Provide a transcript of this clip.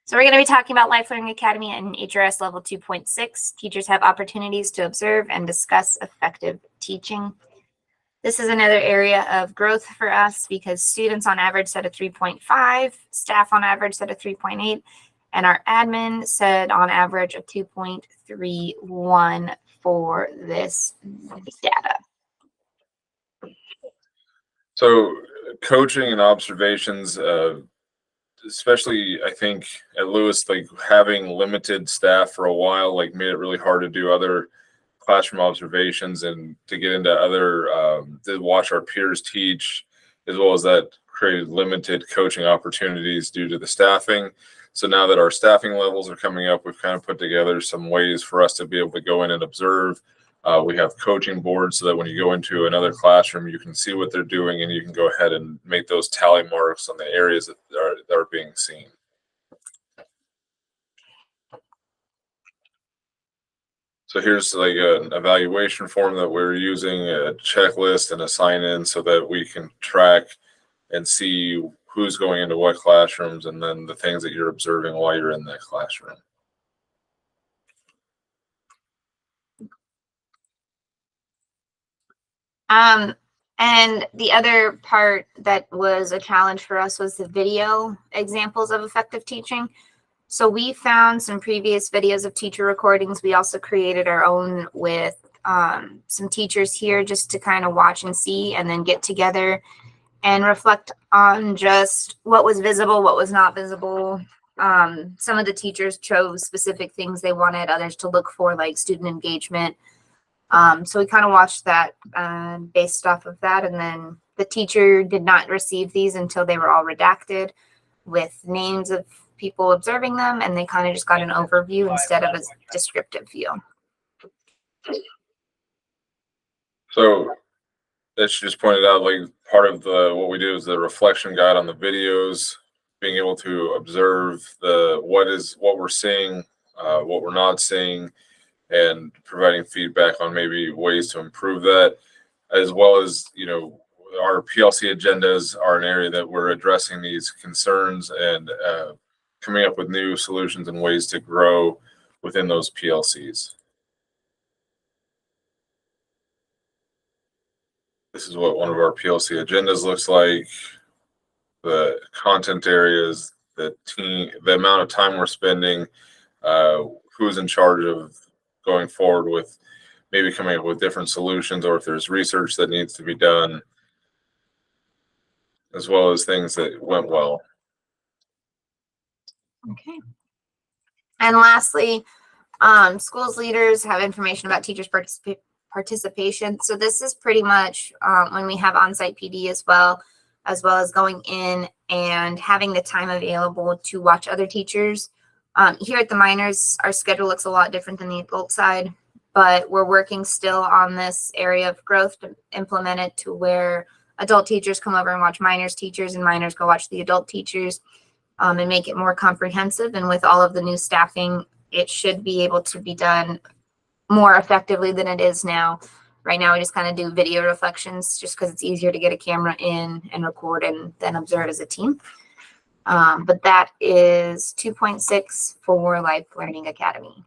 So we're going to be talking about Life Learning Academy and HRS Level 2.6. Teachers have opportunities to observe and discuss effective teaching. This is another area of growth for us because students on average said a 3.5, staff on average said a 3.8, and our admin said on average a 2.31 for this data. So coaching and observations, especially I think at Lewis, like having limited staff for a while, like made it really hard to do other classroom observations and to get into other, to watch our peers teach, as well as that created limited coaching opportunities due to the staffing. So now that our staffing levels are coming up, we've kind of put together some ways for us to be able to go in and observe. We have coaching boards so that when you go into another classroom, you can see what they're doing and you can go ahead and make those tally marks on the areas that are being seen. So here's like an evaluation form that we're using, a checklist and a sign-in so that we can track and see who's going into what classrooms and then the things that you're observing while you're in that classroom. And the other part that was a challenge for us was the video examples of effective teaching. So we found some previous videos of teacher recordings. We also created our own with some teachers here just to kind of watch and see and then get together and reflect on just what was visible, what was not visible. Some of the teachers chose specific things they wanted others to look for, like student engagement. So we kind of watched that based off of that. And then the teacher did not receive these until they were all redacted with names of people observing them. And they kind of just got an overview instead of a descriptive view. So as she just pointed out, like part of what we do is the reflection guide on the videos, being able to observe what we're seeing, what we're not seeing, and providing feedback on maybe ways to improve that, as well as, our PLC agendas are an area that we're addressing these concerns and coming up with new solutions and ways to grow within those PLCs. This is what one of our PLC agendas looks like. The content areas, the amount of time we're spending, who's in charge of going forward with maybe coming up with different solutions, or if there's research that needs to be done, as well as things that went well. Okay. And lastly, schools leaders have information about teachers' participation. So this is pretty much when we have on-site PD as well as going in and having the time available to watch other teachers. Here at the minors, our schedule looks a lot different than the adult side, but we're working still on this area of growth to implement it to where adult teachers come over and watch minors teachers and minors go watch the adult teachers, and make it more comprehensive. And with all of the new staffing, it should be able to be done more effectively than it is now. Right now, we just kind of do video reflections just because it's easier to get a camera in and record and then observe as a team. But that is 2.6 for Life Learning Academy.